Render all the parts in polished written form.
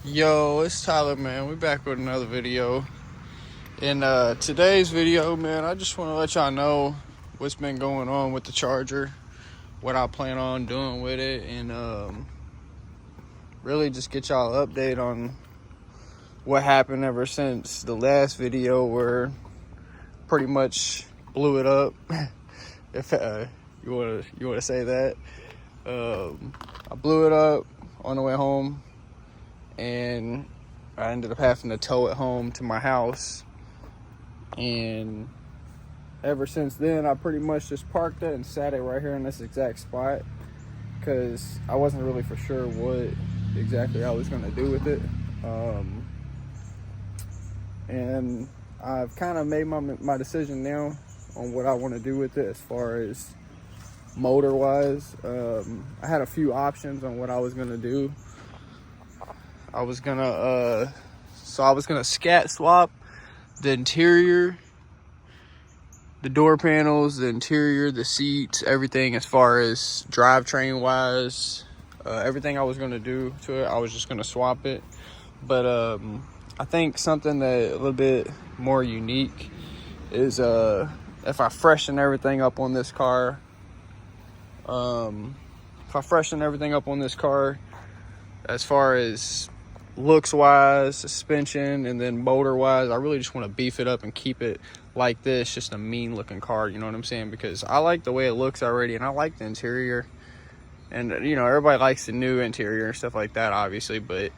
Yo, it's Tyler, man. We back with another video. In today's video, man, I just want to let y'all know what's been going on with the Charger, what I plan on doing with it, and really just get y'all an update on what happened ever since the last video where pretty much blew it up. If you wanna say that, I blew it up on the way home. And I ended up having to tow it home to my house. And ever since then, I pretty much just parked it and sat it right here in this exact spot because I wasn't really for sure what exactly I was going to do with it. And I've kind of made my decision now on what I want to do with it as far as motor-wise. I had a few options on what I was going to do. I was gonna scat swap the interior, the door panels, the interior, the seats, everything as far as drivetrain wise. Everything I was gonna do to it, I was just gonna swap it. But I think something that a little bit more unique is if I freshen everything up on this car. As far as looks wise, suspension, and then motor wise, I really just want to beef it up and keep it like this, just a mean looking car, you know what I'm saying? Because I like the way it looks already, and I like the interior, and everybody likes the new interior and stuff like that, obviously, but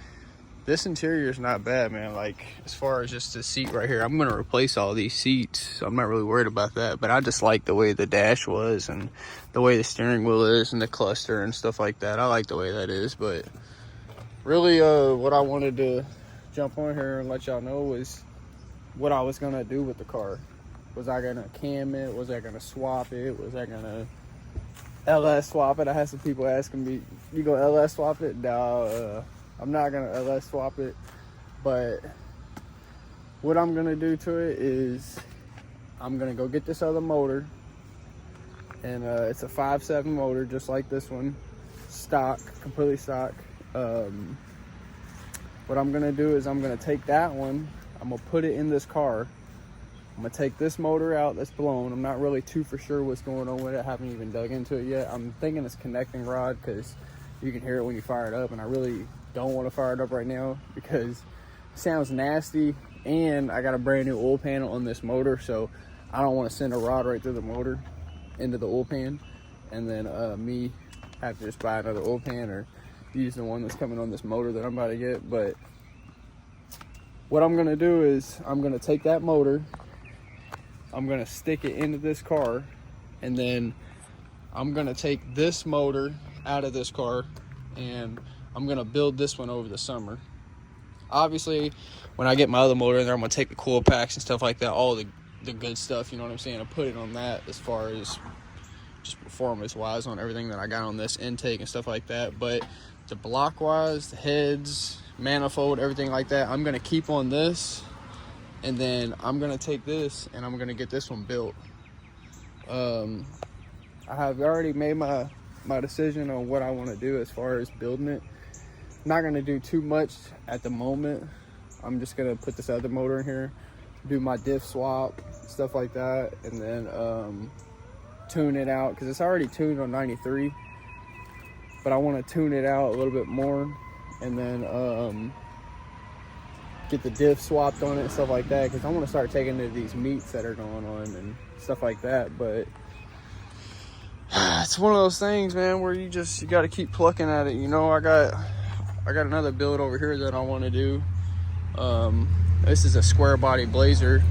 this interior is not bad, man. Like, as far as just the seat right here, I'm going to replace all these seats, so I'm not really worried about that, but I just like the way the dash was and the way the steering wheel is and the cluster and stuff like that. I like the way that is. But really, what I wanted to jump on here and let y'all know was what I was gonna do with the car. Was I gonna cam it? Was I gonna swap it? Was I gonna LS swap it? I had some people asking me, "You gonna LS swap it?" No, I'm not gonna LS swap it. But what I'm gonna do to it is I'm gonna go get this other motor, and it's a 5.7 motor, just like this one, stock, completely stock. What I'm gonna do is I'm gonna take that one, I'm gonna put it in this car. I'm gonna take this motor out that's blown. I'm not really too for sure what's going on with it. I haven't even dug into it yet. I'm thinking it's connecting rod because you can hear it when you fire it up, and I really don't want to fire it up right now because it sounds nasty, and I got a brand new oil pan on this motor, so I don't want to send a rod right through the motor into the oil pan, and then me have to just buy another oil pan or use the one that's coming on this motor that I'm about to get. But what I'm gonna do is I'm gonna take that motor, I'm gonna stick it into this car, and then I'm gonna take this motor out of this car and I'm gonna build this one over the summer. Obviously, when I get my other motor in there, I'm gonna take the coil packs and stuff like that, all the good stuff, you know what I'm saying, and put it on that as far as just performance wise on everything that I got on this intake and stuff like that. But the block wise, the heads, manifold, everything like that, I'm gonna keep on this, and then I'm gonna take this and I'm gonna get this one built. I have already made my decision on what I want to do as far as building it. I'm not gonna do too much at the moment. I'm just gonna put this other motor in here, do my diff swap, stuff like that, and then tune it out because it's already tuned on 93, but I want to tune it out a little bit more, and then get the diff swapped on it and stuff like that, because I want to start taking to these meets that are going on and stuff like that. But it's one of those things, man, where you got to keep plucking at it. I got another build over here that I want to do. This is a square body Blazer.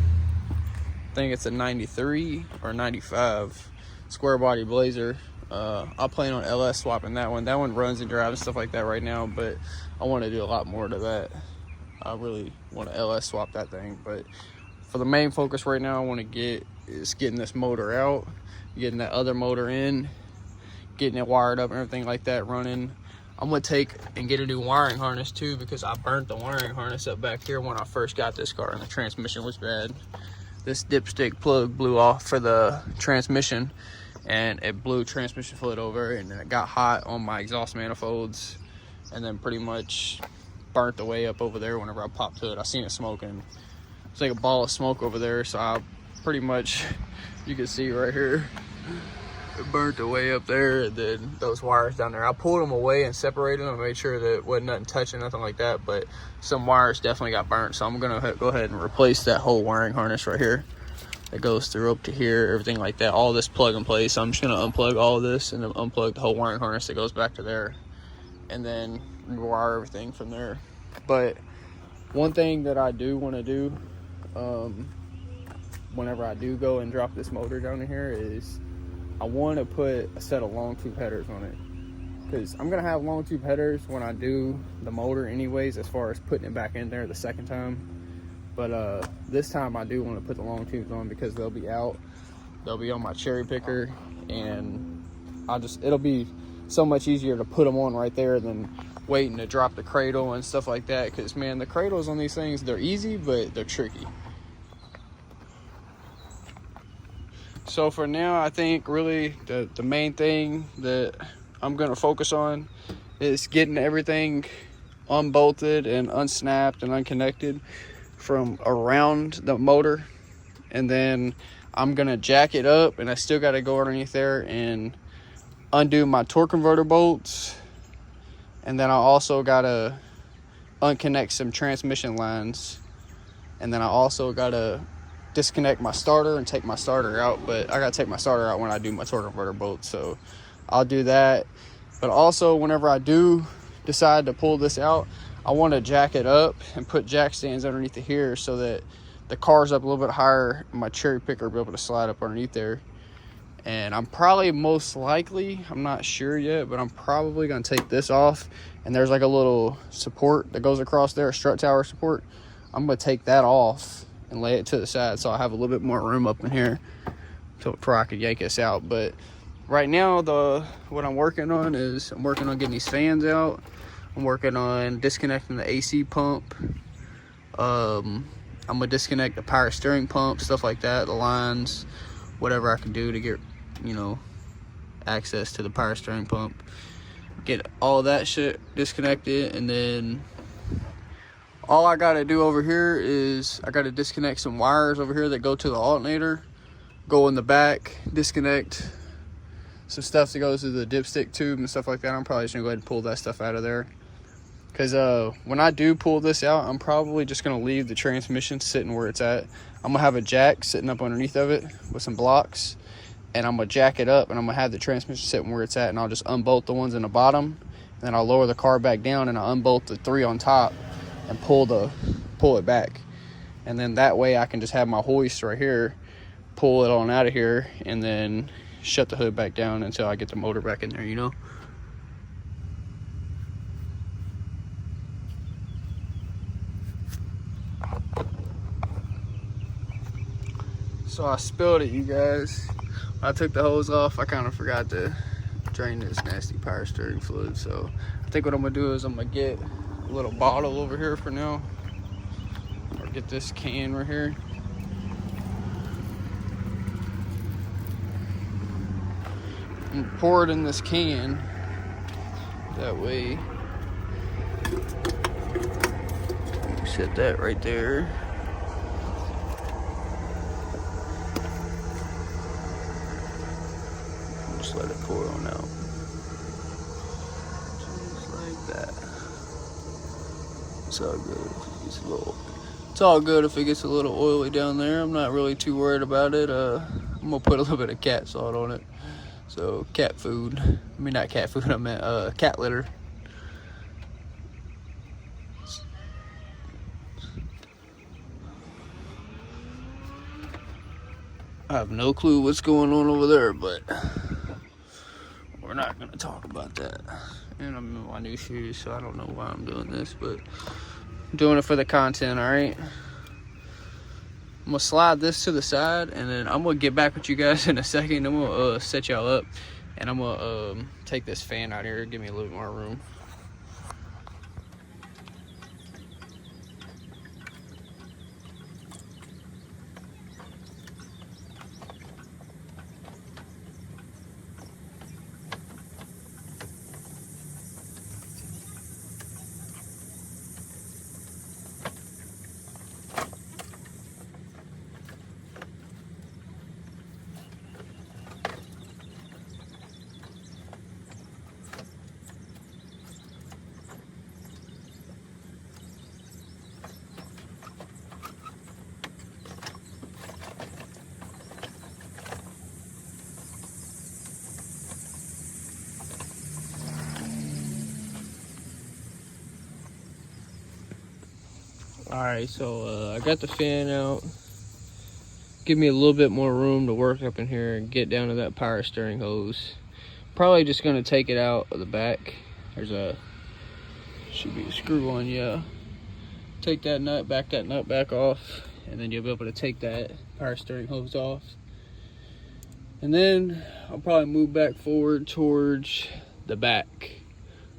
I think it's a 93 or 95 square body Blazer. I plan on LS swapping that one. That one runs and drives and stuff like that right now, but I want to do a lot more to that. I really want to LS swap that thing, but for the main focus right now, I want to getting this motor out, getting that other motor in, getting it wired up and everything like that running. I'm gonna take and get a new wiring harness too, because I burnt the wiring harness up back here when I first got this car and the transmission was bad. This dipstick plug blew off for the transmission, and it blew transmission fluid over, and then it got hot on my exhaust manifolds, and then pretty much burnt the way up over there whenever I popped to it. I seen it smoking. It's like a ball of smoke over there, so I pretty much, you can see right here, it burnt the way up there, and then those wires down there. I pulled them away and separated them and made sure that wasn't nothing touching, nothing like that, but some wires definitely got burnt, so I'm gonna go ahead and replace that whole wiring harness right here that goes through up to here, everything like that, all this plug and play. So I'm just gonna unplug all of this and then unplug the whole wiring harness that goes back to there, and then rewire everything from there. But one thing that I do want to do whenever I do go and drop this motor down in here is I want to put a set of long tube headers on it, because I'm gonna have long tube headers when I do the motor anyways, as far as putting it back in there the second time. But this time I do want to put the long tubes on because they'll be out. They'll be on my cherry picker, and it'll be so much easier to put them on right there than waiting to drop the cradle and stuff like that. Because, man, the cradles on these things, they're easy, but they're tricky. So for now, I think really the main thing that I'm going to focus on is getting everything unbolted and unsnapped and unconnected from around the motor, and then I'm gonna jack it up, and I still got to go underneath there and undo my torque converter bolts, and then I also got to unconnect some transmission lines, and then I also got to disconnect my starter and take my starter out. But I got to take my starter out when I do my torque converter bolts, so I'll do that. But also, whenever I do decide to pull this out, I want to jack it up and put jack stands underneath it here so that the car's up a little bit higher and my cherry picker will be able to slide up underneath there. And I'm probably most likely, I'm not sure yet, but I'm probably going to take this off, and there's like a little support that goes across there, a strut tower support. I'm going to take that off and lay it to the side so I have a little bit more room up in here before I could yank this out. But right now, what I'm working on is I'm working on getting these fans out. I'm working on disconnecting the AC pump. I'm gonna disconnect the power steering pump, stuff like that, the lines, whatever I can do to get, access to the power steering pump. Get all that shit disconnected, and then all I gotta do over here is I gotta disconnect some wires over here that go to the alternator, go in the back, disconnect some stuff that goes to the dipstick tube and stuff like that. I'm probably just gonna go ahead and pull that stuff out of there. Because when I do pull this out, I'm probably just going to leave the transmission sitting where it's at. I'm going to have a jack sitting up underneath of it with some blocks, and I'm going to jack it up, and I'm going to have the transmission sitting where it's at, and I'll just unbolt the ones in the bottom, and then I'll lower the car back down, and I'll unbolt the 3 on top and pull it back. And then that way I can just have my hoist right here, pull it on out of here, and then shut the hood back down until I get the motor back in there, So I spilled it, you guys. When I took the hose off, I kind of forgot to drain this nasty power steering fluid. So I think what I'm gonna do is I'm gonna get a little bottle over here for now, or get this can right here. And pour it in this can. That way, set that right there. Just let it pour on out. Just like that. It's all good if it gets a little. It's all good if it gets a little oily down there. I'm not really too worried about it. I'm gonna put a little bit of cat salt on it. So cat food. I mean, not cat food. I meant cat litter. I have no clue what's going on over there, but we're not going to talk about that. And I'm in my new shoes, so I don't know why I'm doing this, but I'm doing it for the content, all right? I'm going to slide this to the side, and then I'm going to get back with you guys in a second. I'm going to set y'all up, and I'm going to take this fan out here, give me a little bit more room. Alright, so I got the fan out. Give me a little bit more room to work up in here and get down to that power steering hose. Probably just gonna take it out of the back. Should be a screw on, yeah. Take that nut back off, and then you'll be able to take that power steering hose off. And then I'll probably move back forward towards the back,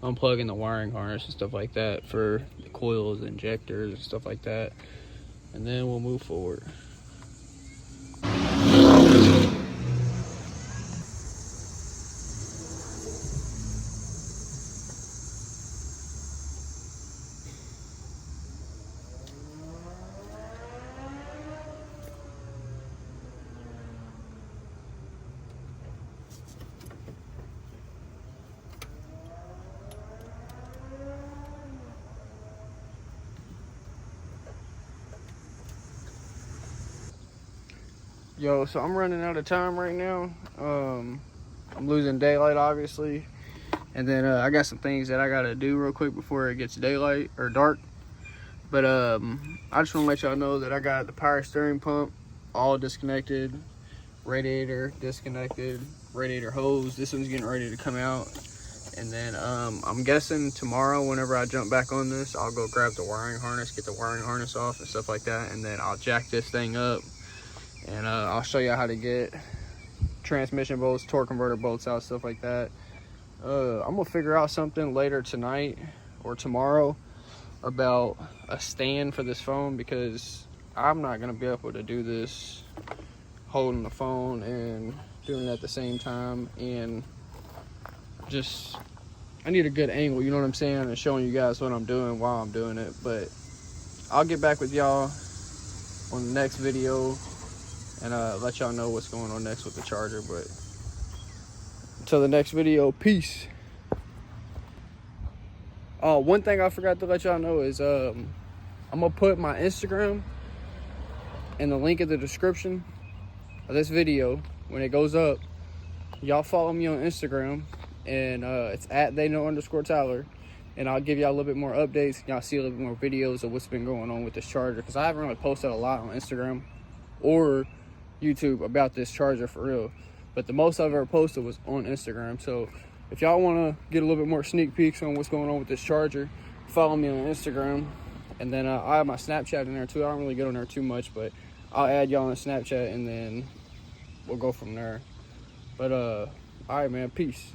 unplugging the wiring harness and stuff like that for the coils, injectors, and stuff like that. And then we'll move forward. Yo, so I'm running out of time right now. I'm losing daylight, obviously. And then I got some things that I gotta do real quick before it gets daylight or dark. But I just wanna let y'all know that I got the power steering pump all disconnected, radiator disconnected, radiator hose. This one's getting ready to come out. And then I'm guessing tomorrow, whenever I jump back on this, I'll go grab the wiring harness, get the wiring harness off and stuff like that. And then I'll jack this thing up. And I'll show you how to get transmission bolts, torque converter bolts out, stuff like that. I'm gonna figure out something later tonight or tomorrow about a stand for this phone, because I'm not gonna be able to do this holding the phone and doing it at the same time. And just, I need a good angle, you know what I'm saying, and showing you guys what I'm doing while I'm doing it. But I'll get back with y'all on the next video and let y'all know what's going on next with the charger. But until the next video, peace. Oh, one thing I forgot to let y'all know is I'm gonna put my Instagram in the link in the description of this video. When it goes up, y'all follow me on Instagram, and it's at @TheyKnow_Tyler, and I'll give y'all a little bit more updates. Y'all see a little bit more videos of what's been going on with this charger, because I haven't really posted a lot on Instagram or YouTube about this charger for real, but the most I've ever posted was on Instagram. So if y'all want to get a little bit more sneak peeks on what's going on with this charger, follow me on Instagram. And then I have my Snapchat in there too. I don't really get on there too much, but I'll add y'all on Snapchat, and then we'll go from there. But all right, man, peace.